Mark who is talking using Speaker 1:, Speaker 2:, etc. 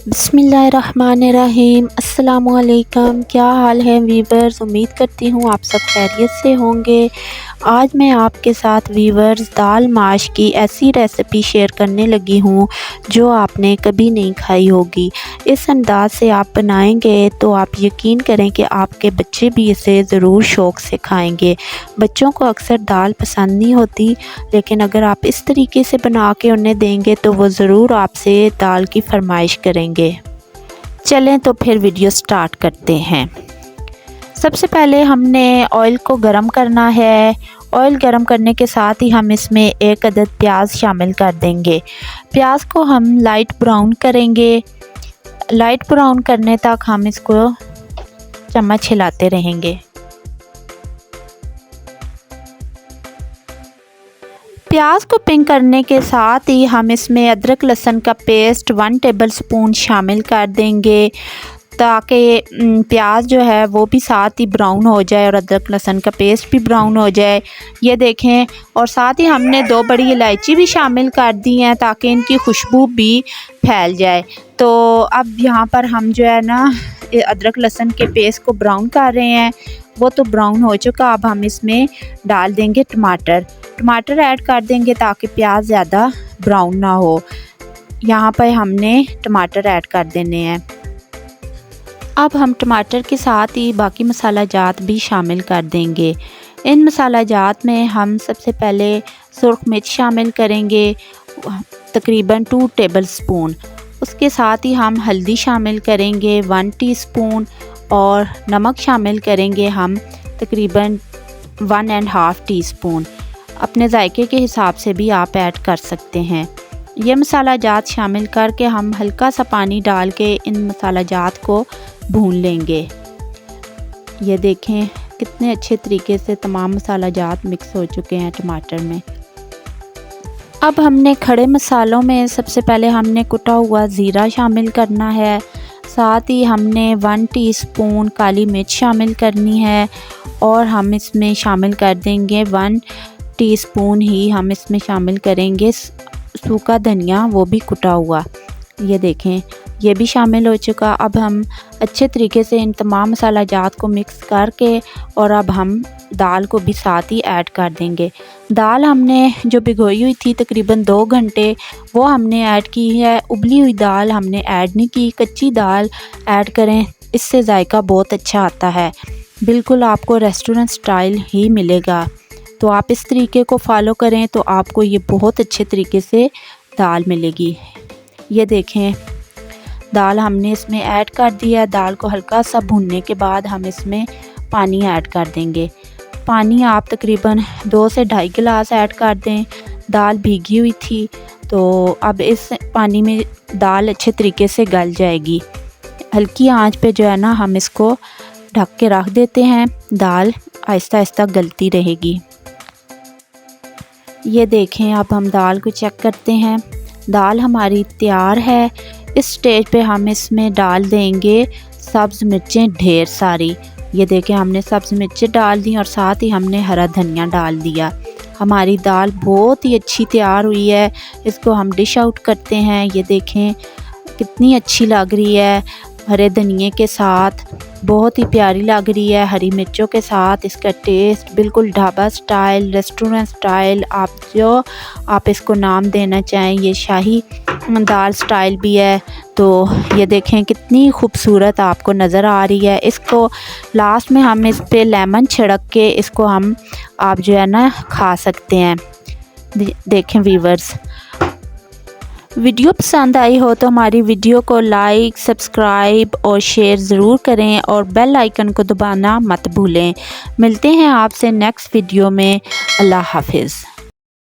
Speaker 1: बिस्मिल्लाहिर्रहमानिर्रहीम। अस्सलामुअलैकुम। क्या हाल है वीवर्स, उम्मीद करती हूँ आप सब खैरियत से होंगे। आज मैं आपके साथ वीवर्स दाल माश की ऐसी रेसिपी शेयर करने लगी हूँ जो आपने कभी नहीं खाई होगी। इस अंदाज से आप बनाएंगे तो आप यकीन करें कि आपके बच्चे भी इसे ज़रूर शौक़ से खाएंगे। बच्चों को अक्सर दाल पसंद नहीं होती, लेकिन अगर आप इस तरीके से बना के उन्हें देंगे तो वो ज़रूर आपसे दाल की फरमाइश करेंगे। चलें तो फिर वीडियो स्टार्ट करते हैं। सबसे पहले हमने ऑयल को गरम करना है। ऑयल गरम करने के साथ ही हम इसमें एक अदद प्याज शामिल कर देंगे। प्याज को हम लाइट ब्राउन करेंगे। लाइट ब्राउन करने तक हम इसको चम्मच हिलाते रहेंगे। प्याज को पिंक करने के साथ ही हम इसमें अदरक लहसुन का पेस्ट 1 टेबलस्पून शामिल कर देंगे, ताकि प्याज जो है वो भी साथ ही ब्राउन हो जाए और अदरक लहसुन का पेस्ट भी ब्राउन हो जाए। ये देखें, और साथ ही हमने 2 बड़ी इलायची भी शामिल कर दी हैं ताकि इनकी खुशबू भी फैल जाए। तो अब यहाँ पर हम जो है ना अदरक लहसुन के पेस्ट को ब्राउन कर रहे हैं। वो तो ब्राउन हो चुका। अब हम इसमें डाल देंगे टमाटर ऐड कर देंगे ताकि प्याज ज़्यादा ब्राउन ना हो। यहाँ पर हमने टमाटर ऐड कर देने हैं। अब हम टमाटर के साथ ही बाकी मसाला जात भी शामिल कर देंगे। इन मसाला जात में हम सबसे पहले सुर्ख मिर्च शामिल करेंगे, तकरीबन 2 टेबलस्पून। उसके साथ ही हम हल्दी शामिल करेंगे 1 टीस्पून और नमक शामिल करेंगे हम तकरीबन 1.5 टीस्पून। अपने जायके के हिसाब से भी आप ऐड कर सकते हैं। ये मसाला जात शामिल करके हम हल्का सा पानी डाल के इन मसाला जात को भून लेंगे। ये देखें कितने अच्छे तरीके से तमाम मसाला जात मिक्स हो चुके हैं टमाटर में। अब हमने खड़े मसालों में सबसे पहले हमने कुटा हुआ ज़ीरा शामिल करना है। साथ ही हमने 1 टीस्पून काली मिर्च शामिल करनी है और हम इसमें शामिल कर देंगे 1 टीस्पून ही हम इसमें शामिल करेंगे सूखा धनिया, वो भी कुटा हुआ। ये देखें ये भी शामिल हो चुका। अब हम अच्छे तरीके से इन तमाम मसाला जात को मिक्स करके और अब हम दाल को भी साथ ही ऐड कर देंगे। दाल हमने जो भिगोई हुई थी तकरीबन 2 घंटे, वो हमने ऐड की है। उबली हुई दाल हमने ऐड नहीं की। कच्ची दाल ऐड करें, इससे जायका बहुत अच्छा आता है। बिल्कुल आपको रेस्टोरेंट स्टाइल ही मिलेगा। तो आप इस तरीके को फॉलो करें तो आपको ये बहुत अच्छे तरीके से दाल मिलेगी। ये देखें दाल हमने इसमें ऐड कर दिया। दाल को हल्का सा भूनने के बाद हम इसमें पानी ऐड कर देंगे। पानी आप तकरीबन 2 से 2.5 गिलास ऐड कर दें। दाल भीगी हुई थी तो अब इस पानी में दाल अच्छे तरीके से गल जाएगी। हल्की आंच पे जो है ना हम इसको ढक के रख देते हैं। दाल आहिस्ता आहिस्ता गलती रहेगी। ये देखें अब हम दाल को चेक करते हैं। दाल हमारी तैयार है। इस स्टेज पे हम इसमें डाल देंगे सब्ज़ मिर्चें ढेर सारी। ये देखें हमने सब्ज़ मिर्चें डाल दी और साथ ही हमने हरा धनिया डाल दिया। हमारी दाल बहुत ही अच्छी तैयार हुई है। इसको हम डिश आउट करते हैं। ये देखें कितनी अच्छी लग रही है हरे धनिए के साथ, बहुत ही प्यारी लग रही है हरी मिर्चों के साथ। इसका टेस्ट बिल्कुल ढाबा स्टाइल, रेस्टोरेंट स्टाइल, आप इसको नाम देना चाहें। ये शाही दाल स्टाइल भी है। तो ये देखें कितनी खूबसूरत आपको नज़र आ रही है। इसको लास्ट में हम इस पे लेमन छिड़क के इसको हम आप जो है ना खा सकते हैं। देखें वीवर्स, वीडियो पसंद आई हो तो हमारी वीडियो को लाइक, सब्सक्राइब और शेयर ज़रूर करें और बेल आइकन को दबाना मत भूलें। मिलते हैं आपसे नेक्स्ट वीडियो में। अल्लाह हाफिज़।